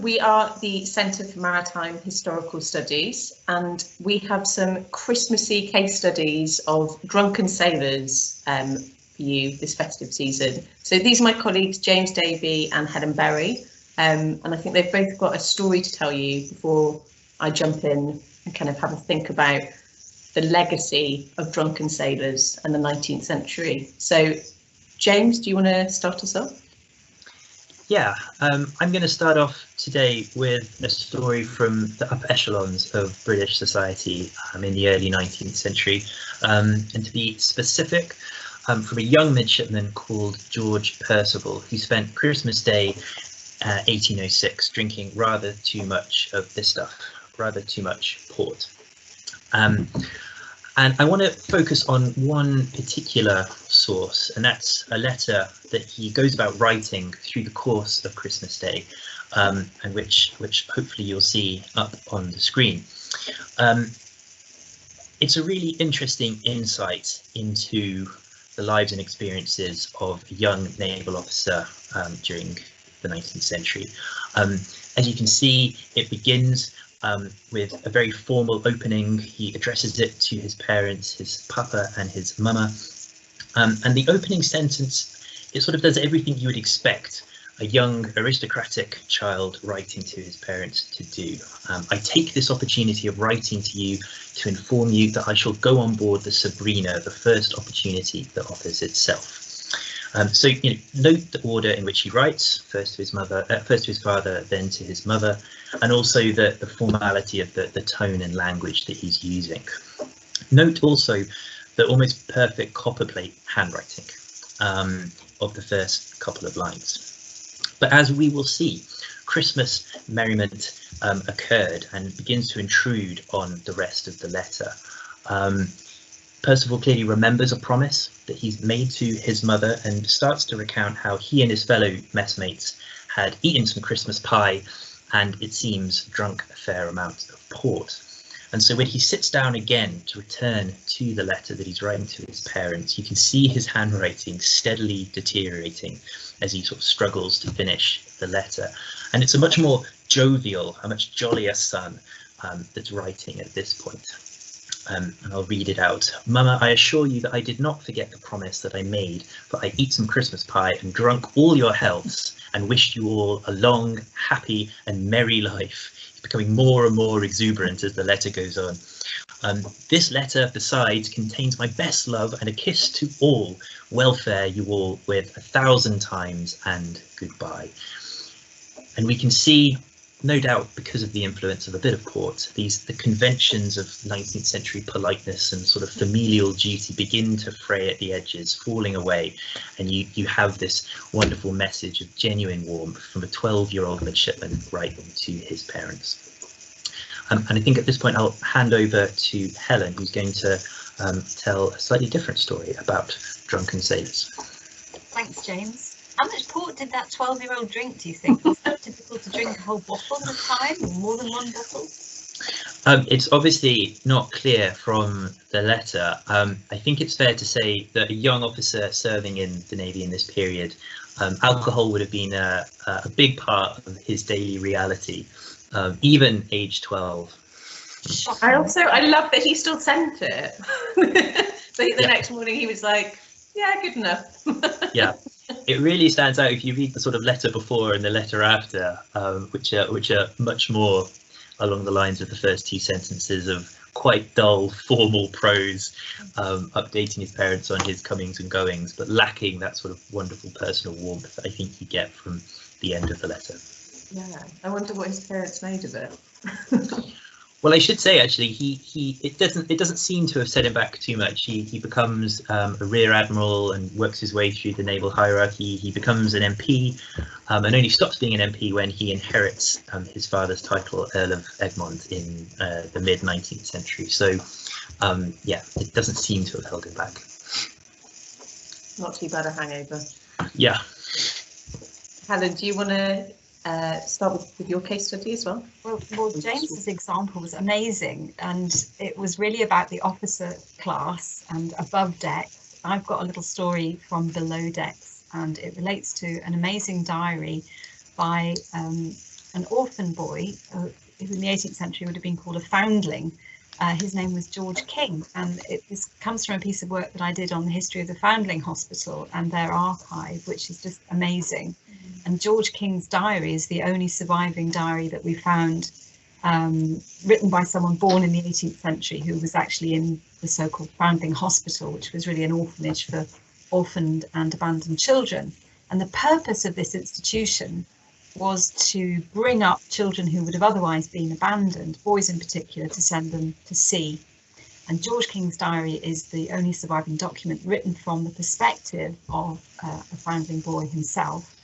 we are the Centre for Maritime Historical Studies, and we have some Christmassy case studies of drunken sailors for you this festive season. So these are my colleagues, James Davey and Helen Berry, and I think they've both got a story to tell you before I jump in and kind of have a think about the legacy of drunken sailors and the 19th century. So, James, do you want to start us off? Yeah, I'm going to start off today with a story from the upper echelons of British society in the early 19th century, and to be specific, from a young midshipman called George Percival, who spent Christmas Day 1806 drinking rather too much of this stuff, rather too much port. And I want to focus on one particular source, and that's a letter that he goes about writing through the course of Christmas Day, and which hopefully you'll see up on the screen. It's a really interesting insight into the lives and experiences of a young naval officer during the 19th century. As you can see, it begins with a very formal opening. He addresses it to his parents, his papa and his mama. And the opening sentence, it sort of does everything you would expect a young aristocratic child writing to his parents to do. I take this opportunity of writing to you to inform you that I shall go on board the Sabrina the first opportunity that offers itself. So note the order in which he writes, first to his mother, first to his father, then to his mother, and also the formality of the tone and language that he's using. Note also the almost perfect copperplate handwriting of the first couple of lines. But as we will see, Christmas merriment occurred and begins to intrude on the rest of the letter. Percival clearly remembers a promise that he's made to his mother and starts to recount how he and his fellow messmates had eaten some Christmas pie and, it seems, drunk a fair amount of port. And so when he sits down again to return to the letter that he's writing to his parents, you can see his handwriting steadily deteriorating as he sort of struggles to finish the letter. And it's a much more jovial, a much jollier son that's writing at this point. And I'll read it out. Mama, I assure you that I did not forget the promise that I made, for I eat some Christmas pie and drunk all your healths and wished you all a long, happy and merry life. It's becoming more and more exuberant as the letter goes on. This letter, besides, contains my best love and a kiss to all. Welfare you all with 1,000 times and goodbye. And we can see, no doubt because of the influence of a bit of port, the conventions of 19th century politeness and sort of familial duty begin to fray at the edges, falling away, and you have this wonderful message of genuine warmth from a 12-year-old midshipman writing to his parents. And I think at this point I'll hand over to Helen, who's going to tell a slightly different story about drunken sailors. Thanks, James. How much port did that 12-year-old drink, do you think? Was that typical to drink a whole bottle at a time, or more than one bottle? It's obviously not clear from the letter. I think it's fair to say that a young officer serving in the Navy in this period, alcohol would have been a big part of his daily reality, even age 12. I love that he still sent it. So the next morning he was like, yeah, good enough. Yeah. It really stands out if you read the sort of letter before and the letter after, which are much more along the lines of the first two sentences of quite dull formal prose, updating his parents on his comings and goings, but lacking that sort of wonderful personal warmth that I think you get from the end of the letter. Yeah, I wonder what his parents made of it. Well, I should say actually, it doesn't seem to have set him back too much. He becomes a rear admiral and works his way through the naval hierarchy. He becomes an MP, and only stops being an MP when he inherits his father's title, Earl of Egmont, in the mid 19th century. So, yeah, it doesn't seem to have held him back. Not too bad a hangover. Yeah. Helen, do you want to start with your case study as well? Well, James's example was amazing, and it was really about the officer class and above deck. I've got a little story from below decks, and it relates to an amazing diary by an orphan boy who in the 18th century would have been called a foundling. His name was George King, and this comes from a piece of work that I did on the history of the Foundling Hospital and their archive, which is just amazing. And George King's diary is the only surviving diary that we found written by someone born in the 18th century who was actually in the so-called Foundling Hospital, which was really an orphanage for orphaned and abandoned children. And the purpose of this institution was to bring up children who would have otherwise been abandoned, boys in particular, to send them to sea. And George King's diary is the only surviving document written from the perspective of a foundling boy himself.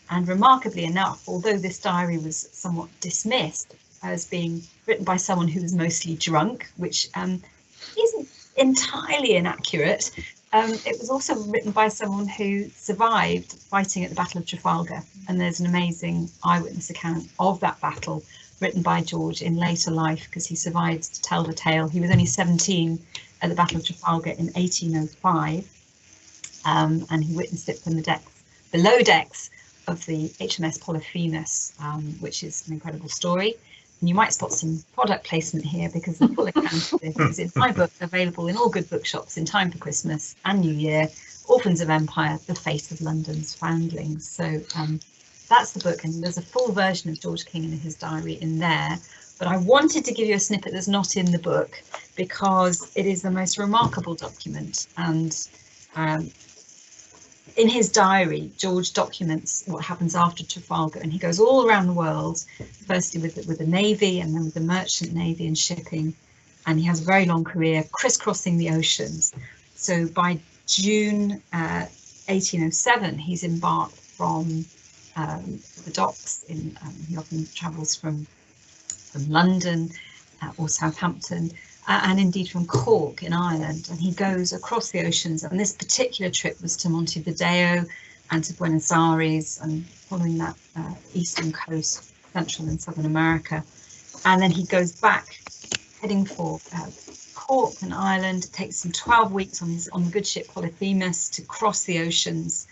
And remarkably enough, although this diary was somewhat dismissed as being written by someone who was mostly drunk, which isn't entirely inaccurate, it was also written by someone who survived fighting at the Battle of Trafalgar, and there's an amazing eyewitness account of that battle written by George in later life, because he survived to tell the tale. He was only 17 at the Battle of Trafalgar in 1805, and he witnessed it from the below decks of the HMS Polyphemus, which is an incredible story. And you might spot some product placement here, because the full account of this is in my book, available in all good bookshops in time for Christmas and New Year, Orphans of Empire, The Fate of London's Foundlings. So that's the book, and there's a full version of George King and his diary in there. But I wanted to give you a snippet that's not in the book, because it is the most remarkable document. And in his diary, George documents what happens after Trafalgar, and he goes all around the world, firstly with the Navy and then with the merchant Navy and shipping, and he has a very long career crisscrossing the oceans. So by June 1807, he's embarked from the docks in, he often travels from London or Southampton, and indeed from Cork in Ireland, and he goes across the oceans. And this particular trip was to Montevideo and to Buenos Aires, and following that eastern coast, Central and Southern America. And then he goes back, heading for Cork and Ireland. It takes him 12 weeks on the good ship Polyphemus to cross the oceans,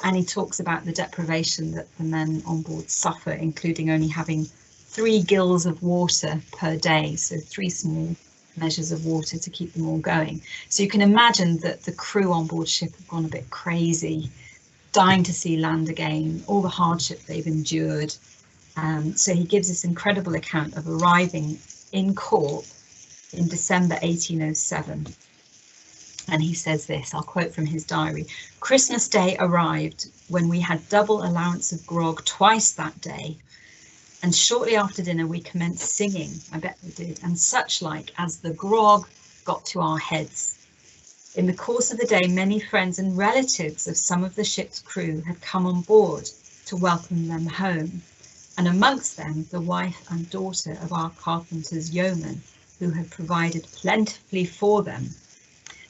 and he talks about the deprivation that the men on board suffer, including only having 3 gills of water per day, so 3 small measures of water to keep them all going. So you can imagine that the crew on board ship have gone a bit crazy, dying to see land again, all the hardship they've endured. So he gives this incredible account of arriving in Cork in December 1807. And he says this, I'll quote from his diary: "Christmas Day arrived when we had double allowance of grog twice that day. And shortly after dinner, we commenced singing, I bet we did, and such like, as the grog got to our heads. In the course of the day, many friends and relatives of some of the ship's crew had come on board to welcome them home, and amongst them the wife and daughter of our carpenter's yeoman, who had provided plentifully for them."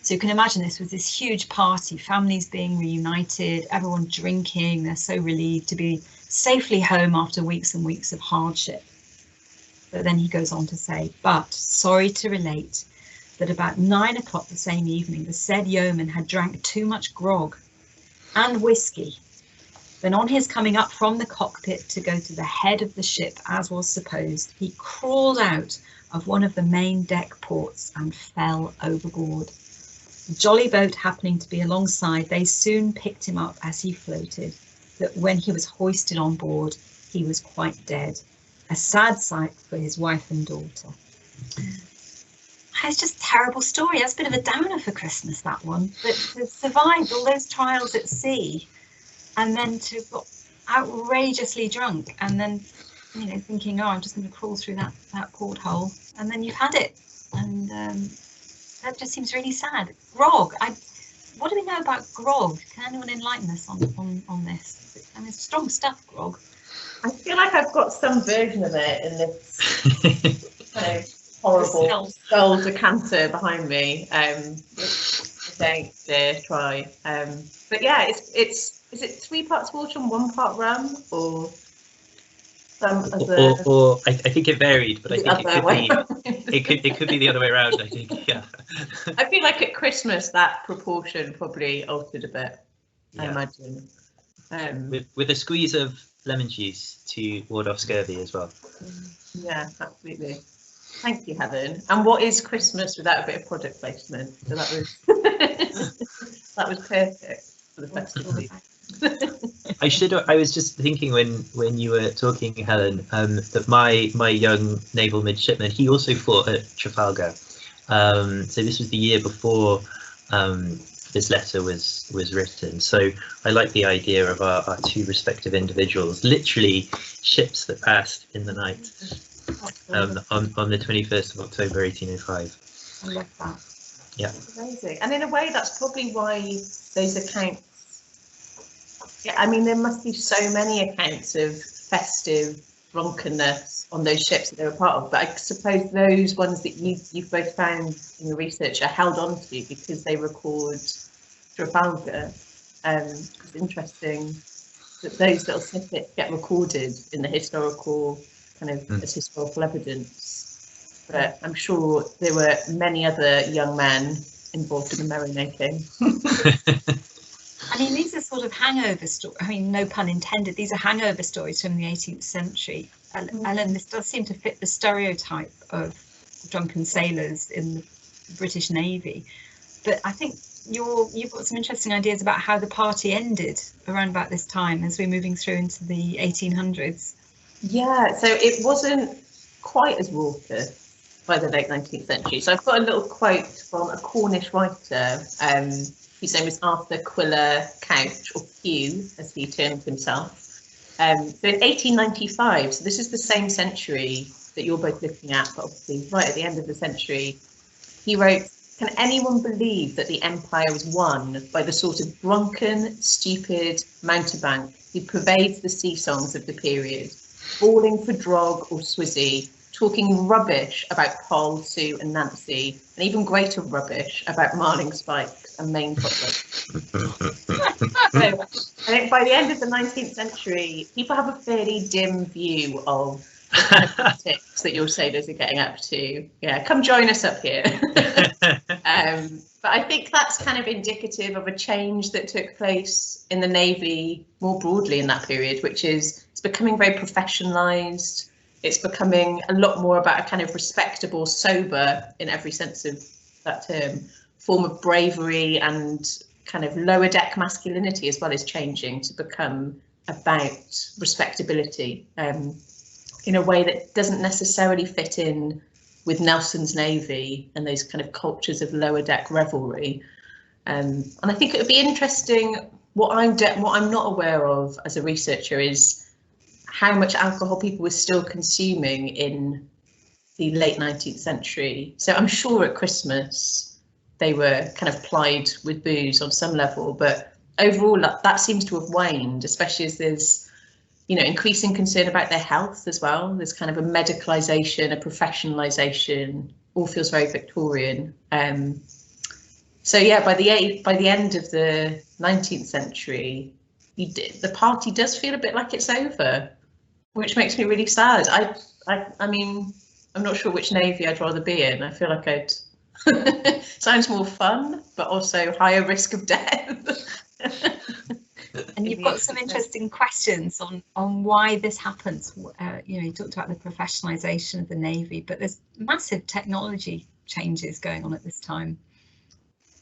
So you can imagine this was this huge party, families being reunited, everyone drinking, they're so relieved to be safely home after weeks and weeks of hardship. But then he goes on to say, "But sorry to relate that about 9 o'clock the same evening, the said yeoman had drank too much grog and whiskey. Then on his coming up from the cockpit to go to the head of the ship, as was supposed, he crawled out of one of the main deck ports and fell overboard. The jolly boat happening to be alongside, they soon picked him up as he floated, that when he was hoisted on board, he was quite dead. A sad sight for his wife and daughter." It's just a terrible story. That's a bit of a downer for Christmas, that one. But to survive all those trials at sea, and then to got outrageously drunk, and then, you know, thinking, oh, I'm just going to crawl through that porthole, and then you've had it. And that just seems really sad. Grog. What do we know about grog? Can anyone enlighten us on this? I mean, it's strong stuff, grog. I feel like I've got some version of it in this kind of horrible skull decanter behind me. Don't dare try. But yeah, is it 3 parts water and 1 part rum, or some other? Or I think it varied, but I think it could be the other way around. I think, yeah. I feel like at Christmas that proportion probably altered a bit. Yeah. I imagine. With a squeeze of lemon juice to ward off scurvy as well. Yeah, absolutely. Thank you, Helen. And what is Christmas without a bit of product placement? So that was that was perfect for the festive season. I was just thinking when you were talking, Helen, that my young naval midshipman, he also fought at Trafalgar. So this was the year before this letter was written. So I like the idea of our two respective individuals, literally ships that passed in the night, on the 21st of October 1805. I love that. Yeah. Amazing. And in a way, that's probably why those accounts. Yeah, I mean, there must be so many accounts of festive drunkenness on those ships that they were part of. But I suppose those ones that you've both found in your research are held on to because they record Trafalgar. It's interesting that those little snippets get recorded in the historical kind of as historical evidence. But I'm sure there were many other young men involved in the merrymaking. I mean, these are sort of hangover stories. I mean, no pun intended. These are hangover stories from the 18th century. Ellen, this does seem to fit the stereotype of drunken sailors in the British Navy. But I think you've got some interesting ideas about how the party ended around about this time as we're moving through into the 1800s. Yeah, so it wasn't quite as raucous by the late 19th century. So I've got a little quote from a Cornish writer. His name was Arthur Quiller Couch, or Q, as he termed himself. So in 1895, so this is the same century that you're both looking at, but obviously right at the end of the century, he wrote, "Can anyone believe that the empire was won by the sort of drunken, stupid mountebank who pervades the sea songs of the period, bawling for drog or swizzy, talking rubbish about Poll, Sue and Nancy, and even greater rubbish about Marling Spikes and Main Footlet." So I think by the end of the 19th century, people have a fairly dim view of the kind of politics that your sailors are getting up to. Yeah, come join us up here. But I think that's kind of indicative of a change that took place in the Navy more broadly in that period, which is it's becoming very professionalised. It's becoming a lot more about a kind of respectable, sober, in every sense of that term, form of bravery, and kind of lower deck masculinity as well is changing to become about respectability in a way that doesn't necessarily fit in with Nelson's Navy and those kind of cultures of lower deck revelry. And I think it would be interesting. What I'm not aware of as a researcher is how much alcohol people were still consuming in the late 19th century. So I'm sure at Christmas they were kind of plied with booze on some level, but overall that seems to have waned, especially as there's, you know, increasing concern about their health as well. There's kind of a medicalisation, a professionalisation, all feels very Victorian. So yeah, by the end of the 19th century, the party does feel a bit like it's over, which makes me really sad. I mean, I'm not sure which Navy I'd rather be in. I feel like I'd sounds more fun, but also higher risk of death. And you've got some interesting questions on why this happens. You know, you talked about the professionalisation of the Navy, but there's massive technology changes going on at this time.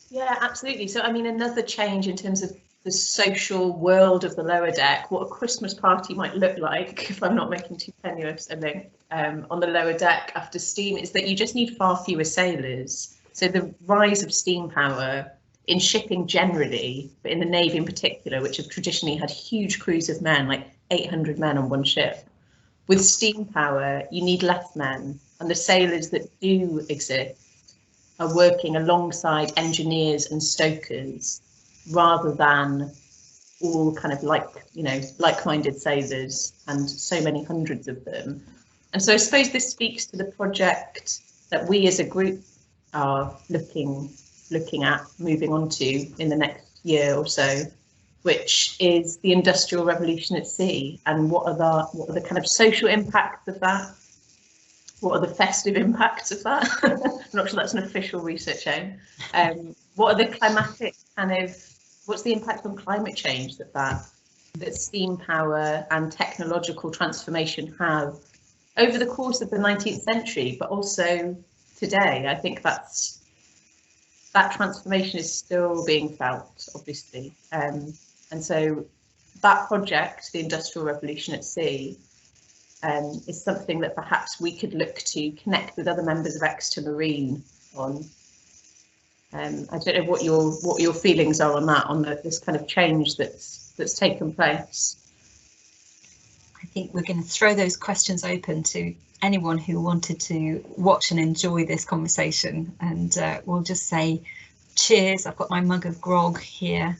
Yeah, absolutely. So, I mean, another change in terms of the social world of the lower deck, what a Christmas party might look like, if I'm not making too tenuous a link, on the lower deck after steam, is that you just need far fewer sailors. So the rise of steam power in shipping generally, but in the Navy in particular, which have traditionally had huge crews of men, like 800 men on one ship. With steam power, you need less men, and the sailors that do exist are working alongside engineers and stokers, rather than all kind of like-minded sailors, and so many hundreds of them. And so I suppose this speaks to the project that we as a group are looking at moving on to in the next year or so, which is the Industrial Revolution at sea, and what are the kind of social impacts of that? What are the festive impacts of that? I'm not sure that's an official research aim. What are the climatic what's the impact on climate change that that steam power and technological transformation have over the course of the 19th century, but also today. I think that transformation is still being felt, obviously. And so that project, the Industrial Revolution at Sea, is something that perhaps we could look to connect with other members of Exeter Marine on. I don't know what your feelings are on that, on this kind of change that's taken place. I think we're going to throw those questions open to anyone who wanted to watch and enjoy this conversation, and we'll just say cheers. I've got my mug of grog here,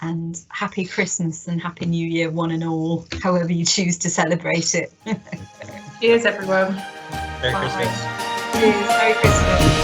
and happy Christmas and happy New Year, one and all, however you choose to celebrate it. Cheers, everyone. Merry Christmas. Cheers, Merry Christmas.